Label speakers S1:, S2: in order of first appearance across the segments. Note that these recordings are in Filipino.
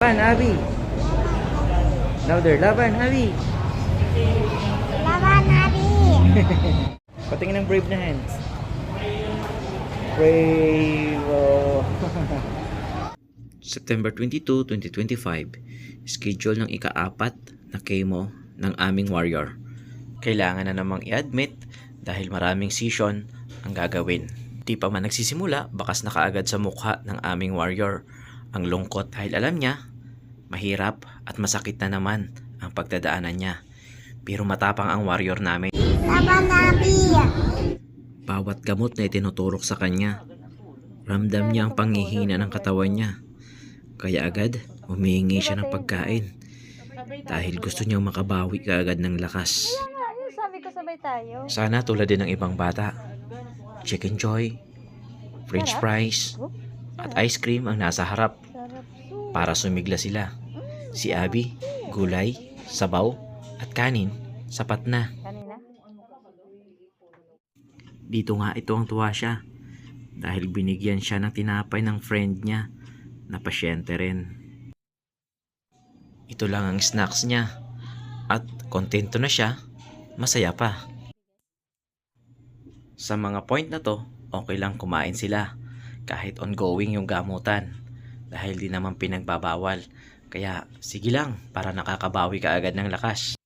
S1: Laban, Abi. Louder, laban, Abi.
S2: Laban, Abi.
S1: Patingin ng brave na hands. Brave. Oh. September 22, 2025. Schedule ng ika-4 na chemo ng aming warrior. Kailangan na namang i-admit dahil maraming session ang gagawin. Di pa man nagsisimula, bakas na kaagad sa mukha ng aming warrior ang lungkot dahil alam niya mahirap at masakit na naman ang pagdadaanan niya. Pero matapang ang warrior namin.
S2: Laban, Abi.
S1: Bawat gamot na itinuturok sa kanya, ramdam niya ang panghihina ng katawan niya. Kaya agad, humihingi siya ng pagkain dahil gusto niyang makabawi kaagad ng lakas.
S2: Sabi ko sabay tayo.
S1: Sana tulad din ng ibang bata, chicken joy, french fries, at ice cream ang nasa harap para sumigla sila. Si Abby, gulay, sabaw, at kanin, sapat na.
S2: Kanina?
S1: Dito nga ito ang tuwa siya dahil binigyan siya ng tinapay ng friend niya na pasyente rin. Ito lang ang snacks niya at kontento na siya, masaya pa. Sa mga point na to, okay lang kumain sila kahit ongoing yung gamutan dahil di naman pinagbabawal. Kaya sige lang para nakakabawi ka agad ng lakas.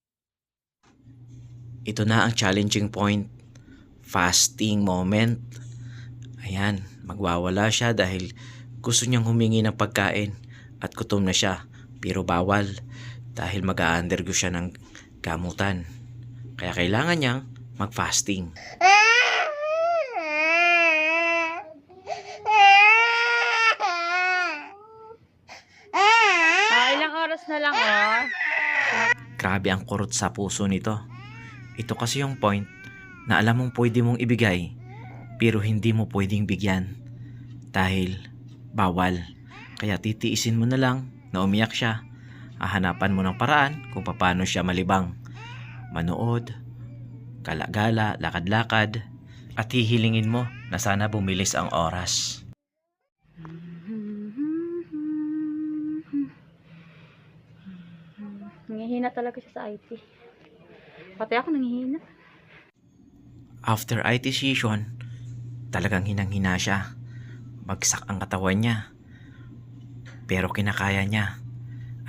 S1: Ito na ang challenging point. Fasting moment. Ayan, magwawala siya dahil gusto niyang humingi ng pagkain at gutom na siya pero bawal dahil mag-a-undergo siya ng gamutan. Kaya kailangan niyang mag-fasting.
S2: Ilang oras na lang, oh.
S1: Grabe ang kurot sa puso nito. Ito kasi yung point na alam mong pwede mong ibigay pero hindi mo pwedeng bigyan dahil bawal. Kaya titiisin mo na lang na umiyak siya. Hahanapan mo ng paraan kung paano siya malibang. Manood, gala-gala, lakad-lakad, at hihilingin mo na sana bumilis ang oras.
S2: Nangihina talaga siya sa IT. Pati ako nangihina.
S1: After IT session, talagang hinang-hina siya. Bagsak ang katawan niya. Pero kinakaya niya.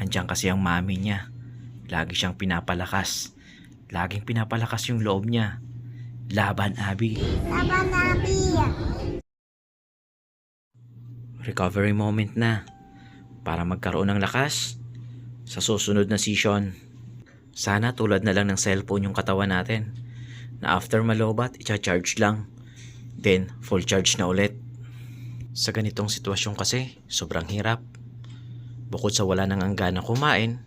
S1: Andiyan kasi ang mami niya. Lagi siyang pinapalakas. Laging pinapalakas yung loob niya. Laban, Abby.
S2: Laban, Abi.
S1: Recovery moment na. Para magkaroon ng lakas sa susunod na session. Sana tulad na lang ng cellphone yung katawan natin. Na after malobat, i-charge lang. Then, full charge na ulit. Sa ganitong sitwasyon kasi, sobrang hirap. Bukod sa wala nang anggana kumain,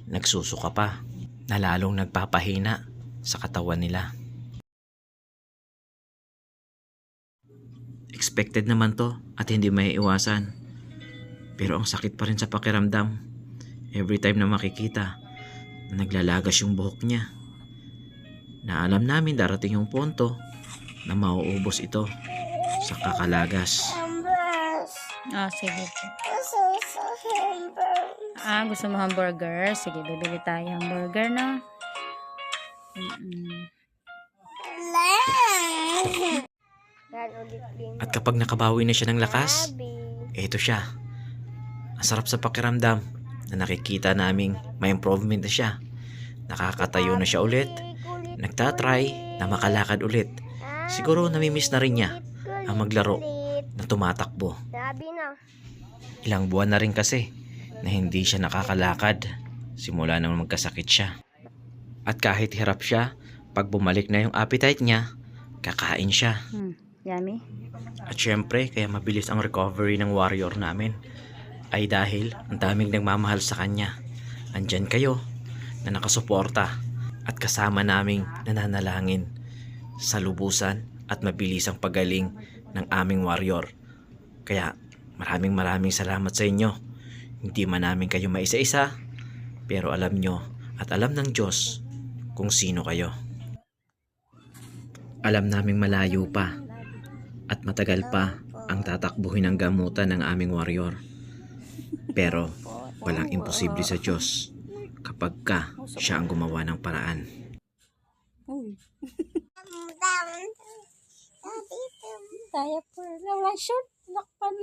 S1: nagsusuka pa na lalong nagpapahina sa katawan nila. Expected naman to at hindi may iwasan. Pero ang sakit pa rin sa pakiramdam. Every time na makikita na naglalagas yung buhok niya. Na alam namin darating yung punto na mauubos ito sa kakalagas.
S2: Sige po. Gusto mo hamburger? Sige, bibili tayo hamburger, no?
S1: At kapag nakabawi na siya ng lakas, eto siya. Ang sarap sa pakiramdam na nakikita naming may improvement na siya. Nakakatayo na siya ulit. Nagtatry na makalakad ulit. Siguro namimiss na rin niya ang maglaro na tumatakbo. Ilang buwan na rin kasi na hindi siya nakakalakad simula nang magkasakit siya. At kahit hirap siya, pag bumalik na yung appetite niya, kakain siya.
S2: Yummy.
S1: At syempre, kaya mabilis ang recovery ng warrior namin ay dahil ang daming nagmamahal sa kanya. Andyan kayo na nakasuporta at kasama naming nananalangin sa lubusan at mabilis ang pagaling ng aming warrior. Kaya maraming salamat sa inyo. Hindi man namin kayo maisa-isa, pero alam nyo at alam ng Diyos kung sino kayo. Alam naming malayo pa at matagal pa ang tatakbuhin ng gamutan ng aming warrior. Pero Walang imposible sa Diyos kapag ka siya ang gumawa ng paraan.
S2: Uy. Tayo po. Wala short. Lakpan.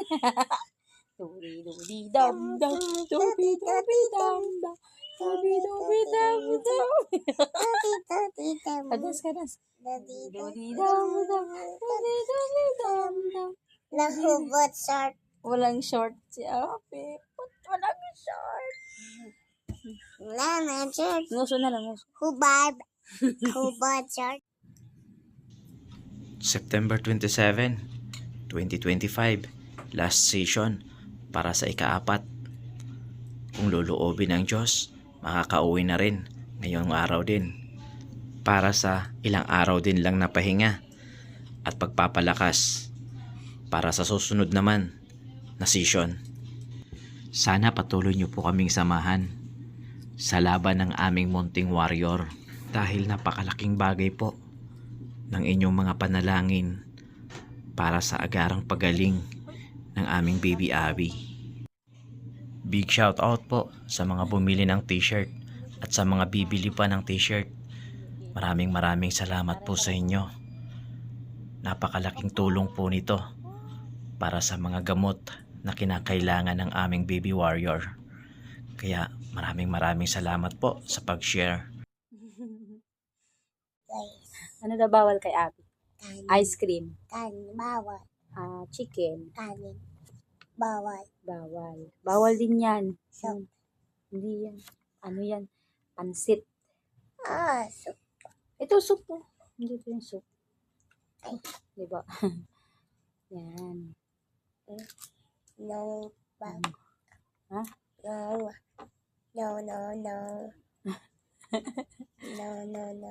S2: Dubi dam dam. Dubi dam dam. Dubi dam dam. Kadas, kadas. Dubi dam dam. Dubi dam dam.
S3: Nahubot short.
S2: Walang short si Ape. Walang short.
S3: Wala na short.
S2: Nguso na lang, nguso.
S3: Hubad. Hubot short.
S1: September 27, 2025, last session para sa ika-4. Kung luluobin ng Diyos, makakauwi na rin ngayong araw din para sa ilang araw din lang na pahinga at pagpapalakas para sa susunod naman na session. Sana patuloy niyo po kaming samahan sa laban ng aming munting warrior dahil napakalaking bagay po ng inyong mga panalangin para sa agarang pagaling ng aming baby Abby. Big shout out po sa mga bumili ng t-shirt at sa mga bibili pa ng t-shirt. Maraming salamat po sa inyo. Napakalaking tulong po nito para sa mga gamot na kinakailangan ng aming baby warrior. Kaya maraming salamat po sa pag-share.
S3: Guys.
S2: Ano daw bawal kay Abby?
S3: Kanin.
S2: Ice cream.
S3: Kanin. Bawal.
S2: Chicken.
S3: Kanin. Bawal.
S2: Bawal. Bawal din yan.
S3: So,
S2: Hindi yan. Ano yan? Pansit.
S3: so,
S2: Ito soup po. Hindi ito yung soup. Diba? Yan.
S3: no, bawal.
S2: Ha?
S3: No. No. No. No. No. No. No.